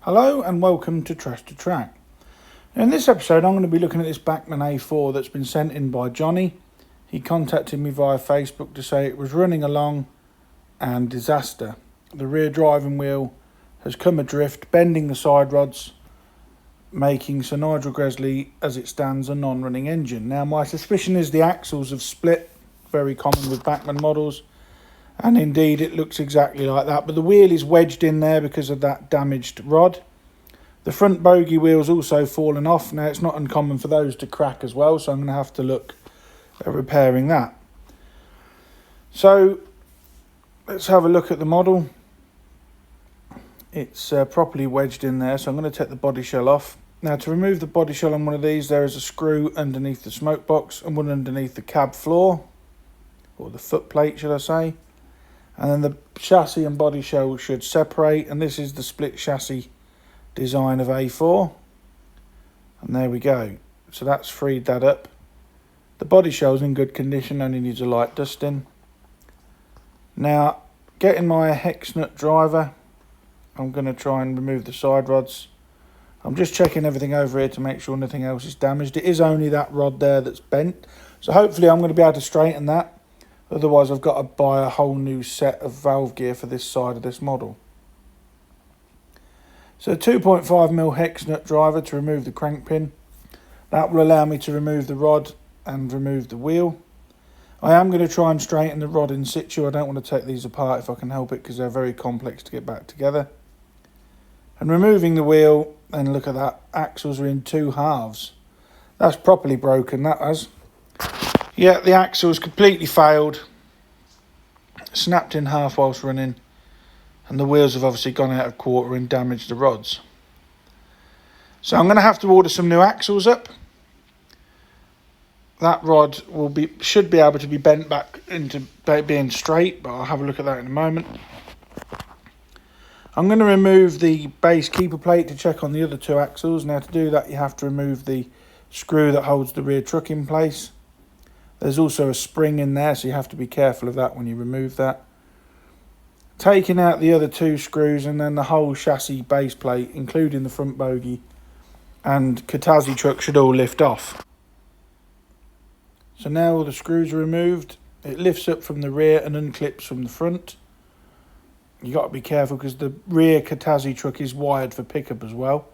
Hello and welcome to Trash to Track. In this episode I'm going to be looking at this Bachmann A4 that's been sent in by Johnny. He contacted me via Facebook to say it was running along and disaster. The rear driving wheel has come adrift, bending the side rods, making Sir Nigel Gresley as it stands a non-running engine. Now my suspicion is the axles have split, very common with Bachmann models. And indeed it looks exactly like that, but the wheel is wedged in there because of that damaged rod. The front bogey wheel's also fallen off. Now it's not uncommon for those to crack as well, so I'm going to have to look at repairing that. So let's have a look at the model. It's properly wedged in there, so I'm going to take the body shell off. Now to remove the body shell on one of these, there is a screw underneath the smoke box and one underneath the cab floor, or the foot plate should I say. And then the chassis and body shell should separate, and this is the split chassis design of A4. And there we go. So that's freed that up. The body shell's in good condition, only needs a light dusting. Now, getting my hex nut driver, I'm going to try and remove the side rods. I'm just checking everything over here to make sure nothing else is damaged. It is only that rod there that's bent, so hopefully I'm going to be able to straighten that. Otherwise I've got to buy a whole new set of valve gear for this side of this model. So 2.5mm hex nut driver to remove the crank pin. That will allow me to remove the rod and remove the wheel. I am going to try and straighten the rod in situ. I don't want to take these apart if I can help it because they're very complex to get back together. And removing the wheel, and look at that, axles are in two halves. That's properly broken, that has. Yeah, the axle's completely failed, snapped in half whilst running, and the wheels have obviously gone out of quarter and damaged the rods. So I'm going to have to order some new axles up. That rod should be able to be bent back into being straight, but I'll have a look at that in a moment. I'm going to remove the base keeper plate to check on the other two axles. Now to do that you have to remove the screw that holds the rear truck in place. There's also a spring in there, so you have to be careful of that when you remove that. Taking out the other two screws and then the whole chassis base plate, including the front bogey and catastrophic truck, should all lift off. So now all the screws are removed. It lifts up from the rear and unclips from the front. You got to be careful because the rear catastrophic truck is wired for pickup as well.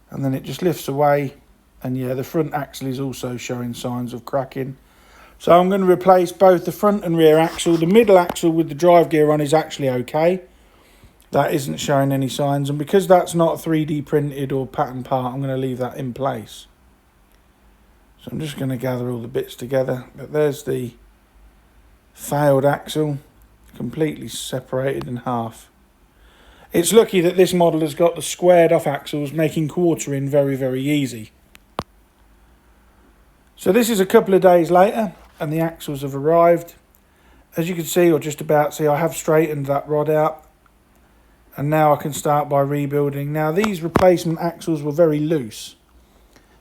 And then it just lifts away, and yeah, the front axle is also showing signs of cracking. So I'm going to replace both the front and rear axle. The middle axle with the drive gear on is actually okay. That isn't showing any signs. And because that's not 3D printed or pattern part, I'm going to leave that in place. So I'm just going to gather all the bits together. But there's the failed axle, completely separated in half. It's lucky that this model has got the squared off axles, making quartering very, very easy. So this is a couple of days later, and the axles have arrived. As you can see, or just about see, I have straightened that rod out, and now I can start by rebuilding. Now these replacement axles were very loose,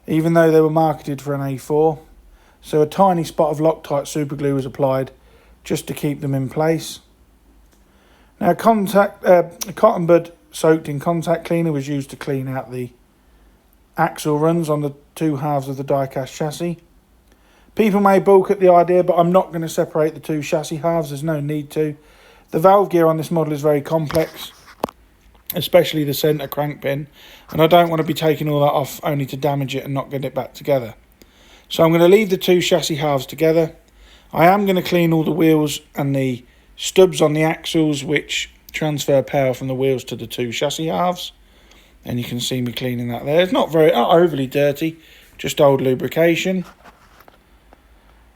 even though they were marketed for an A4, so a tiny spot of Loctite super glue was applied just to keep them in place. Now cotton bud soaked in contact cleaner was used to clean out the axle runs on the two halves of the die-cast chassis. People may balk at the idea, but I'm not going to separate the two chassis halves. There's no need to. The valve gear on this model is very complex, especially the centre crank pin, and I don't want to be taking all that off only to damage it and not get it back together. So I'm going to leave the two chassis halves together. I am going to clean all the wheels and the stubs on the axles which transfer power from the wheels to the two chassis halves. And you can see me cleaning that there. It's not overly dirty, just old lubrication.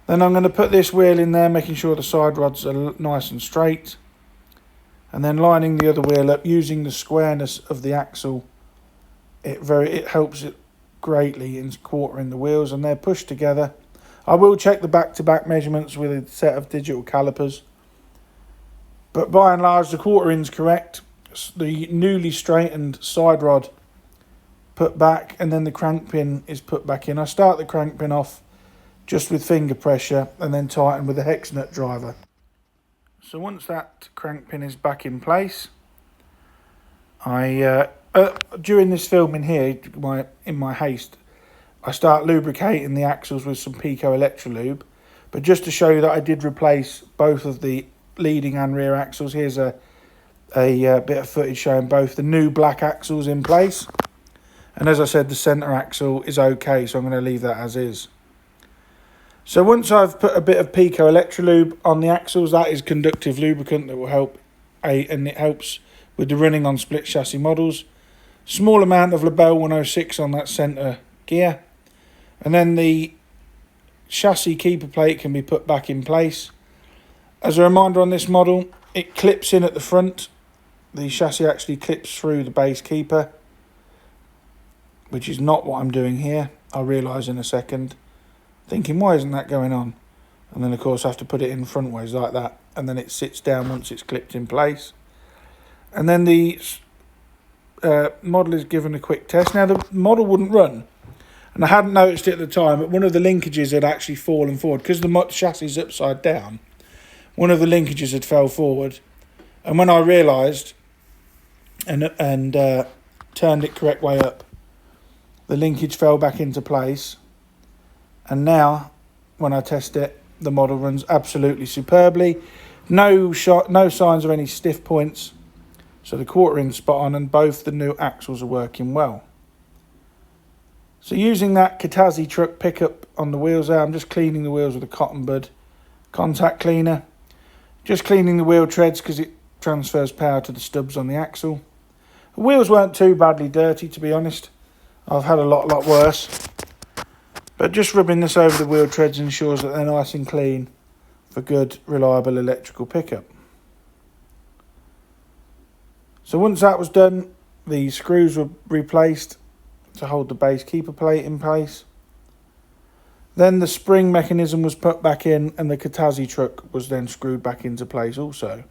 Then I'm going to put this wheel in there, making sure the side rods are nice and straight. And then lining the other wheel up using the squareness of the axle. It helps it greatly in quartering the wheels, and they're pushed together. I will check the back-to-back measurements with a set of digital calipers. But by and large, the quartering's correct. The newly straightened side rod put back, and then the crank pin is put back in. I start the crank pin off just with finger pressure and then tighten with a hex nut driver. So once that crank pin is back in place, I during this filming here, in my haste, I start lubricating the axles with some Pico Electrolube. But just to show you that I did replace both of the leading and rear axles, here's a bit of footage showing both the new black axles in place. And as I said, the centre axle is okay, so I'm going to leave that as is. So once I've put a bit of Pico Electrolube on the axles, that is conductive lubricant that will help, and it helps with the running on split chassis models. Small amount of Labelle 106 on that centre gear. And then the chassis keeper plate can be put back in place. As a reminder on this model, it clips in at the front. The chassis actually clips through the base keeper, which is not what I'm doing here. I'll realise in a second. Thinking, why isn't that going on? And then of course I have to put it in frontways like that, and then it sits down once it's clipped in place. And then the model is given a quick test. Now the model wouldn't run, and I hadn't noticed it at the time, but one of the linkages had actually fallen forward because the chassis is upside down. One of the linkages had fell forward, and when I realised and turned it correct way up, the linkage fell back into place. And now, when I test it, the model runs absolutely superbly. No signs of any stiff points. So the quartering's spot on, and both the new axles are working well. So using that catastrophic pickup on the wheels there, I'm just cleaning the wheels with a cotton bud contact cleaner. Just cleaning the wheel treads because it transfers power to the stubs on the axle. The wheels weren't too badly dirty, to be honest. I've had a lot worse. But just rubbing this over the wheel treads ensures that they're nice and clean for good, reliable electrical pickup. So once that was done, the screws were replaced to hold the base keeper plate in place. Then the spring mechanism was put back in, and the catastrophic was then screwed back into place also.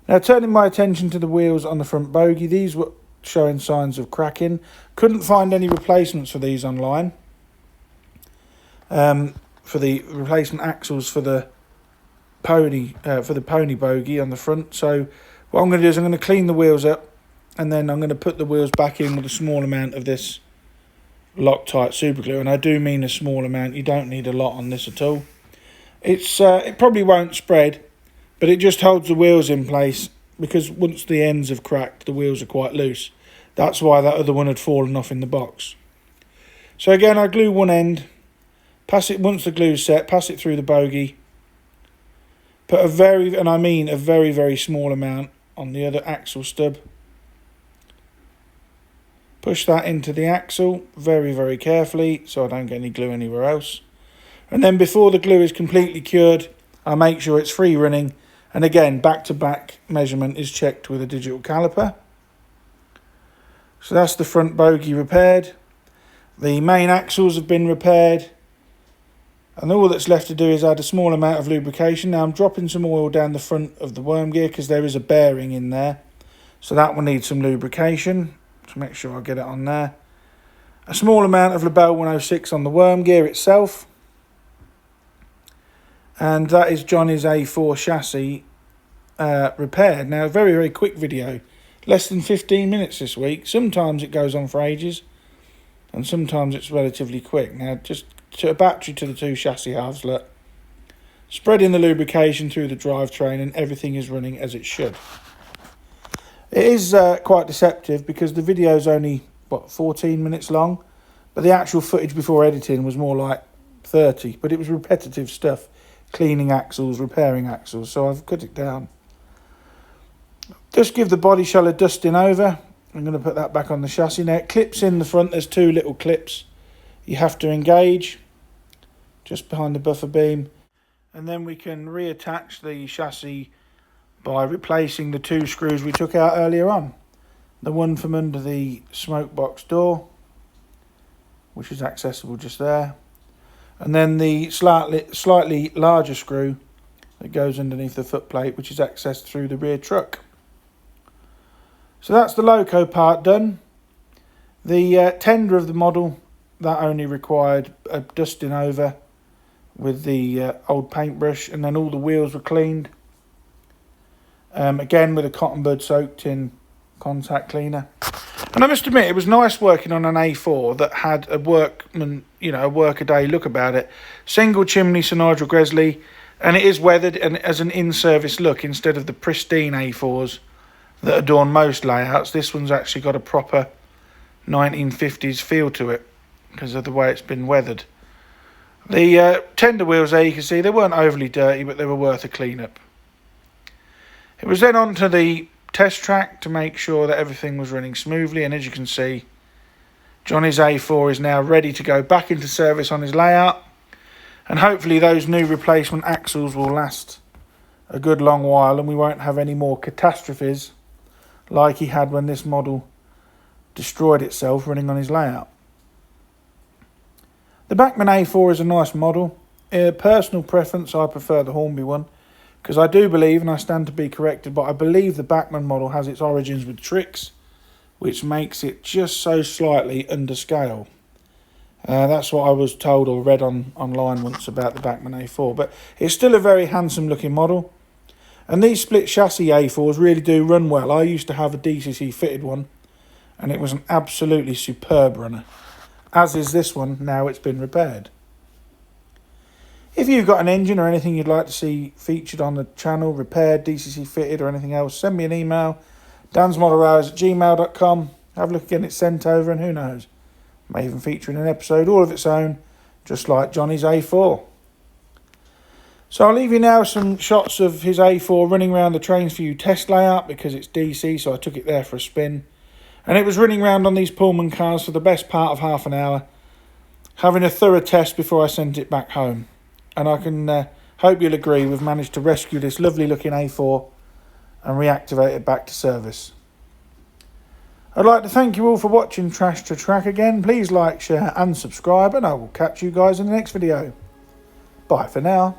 Now turning my attention to the wheels on the front bogie, these were showing signs of cracking. Couldn't find any replacements for these online. For the replacement axles for the pony bogie on the front. So what I'm going to do is I'm going to clean the wheels up, and then I'm going to put the wheels back in with a small amount of this Loctite super glue. And I do mean a small amount. You don't need a lot on this at all. It probably won't spread, but it just holds the wheels in place, because once the ends have cracked, the wheels are quite loose. That's why that other one had fallen off in the box. So again, I glue one end. Pass it, once the glue's set, pass it through the bogie. Put a very small amount on the other axle stub. Push that into the axle very carefully so I don't get any glue anywhere else. And then before the glue is completely cured, I make sure it's free running. And again, back-to-back measurement is checked with a digital caliper. So that's the front bogie repaired. The main axles have been repaired. And all that's left to do is add a small amount of lubrication. Now I'm dropping some oil down the front of the worm gear because there is a bearing in there. So that will need some lubrication. So make sure I get it on there. A small amount of Labelle 106 on the worm gear itself. And that is Johnny's A4 chassis repaired. Now, a very quick video. Less than 15 minutes this week. Sometimes it goes on for ages, and sometimes it's relatively quick. Now, just to a battery to the two chassis halves, look. Spreading the lubrication through the drivetrain, and everything is running as it should. It is quite deceptive because the video is only, 14 minutes long, but the actual footage before editing was more like 30, but it was repetitive stuff. Cleaning axles, repairing axles, so I've cut it down. Just give the body shell a dusting over. I'm going to put that back on the chassis now. It clips in the front. There's two little clips you have to engage just behind the buffer beam, and then we can reattach the chassis by replacing the two screws we took out earlier on. The one from under the smoke box door, which is accessible just there, and then the slightly larger screw that goes underneath the footplate, which is accessed through the rear truck. So that's the loco part done. The tender of the model, that only required a dusting over with the old paintbrush, and then all the wheels were cleaned. Again with a cotton bud soaked in contact cleaner. And I must admit, it was nice working on an A4 that had a workman, a work-a-day look about it. Single chimney Sir Nigel Gresley, and it is weathered and as an in-service look instead of the pristine A4s that adorn most layouts. This one's actually got a proper 1950s feel to it because of the way it's been weathered. The tender wheels there, you can see, they weren't overly dirty, but they were worth a clean-up. It was then on to the test track to make sure that everything was running smoothly, and as you can see, Johnny's A4 is now ready to go back into service on his layout, and hopefully those new replacement axles will last a good long while and we won't have any more catastrophes like he had when this model destroyed itself running on his layout. The Bachmann A4 is a nice model. Personal preference, I prefer the Hornby one, because I do believe, and I stand to be corrected, but I believe the Bachmann model has its origins with tricks, which makes it just so slightly under scale. That's what I was told or read online once about the Bachmann A4, but it's still a very handsome looking model. And these split chassis A4s really do run well. I used to have a DCC fitted one, and it was an absolutely superb runner. As is this one, now it's been repaired. If you've got an engine or anything you'd like to see featured on the channel, repaired, DCC fitted or anything else, send me an email, dansmodelrailways@gmail.com. Have a look again, it's sent over, and who knows, may even feature in an episode all of its own, just like Johnny's A4. So I'll leave you now some shots of his A4 running around the Trains for You test layout, because it's DC, so I took it there for a spin. And it was running around on these Pullman cars for the best part of half an hour, having a thorough test before I sent it back home. And I can hope you'll agree we've managed to rescue this lovely looking A4 and reactivate it back to service. I'd like to thank you all for watching Trash to Track again. Please like, share and subscribe, and I will catch you guys in the next video. Bye for now.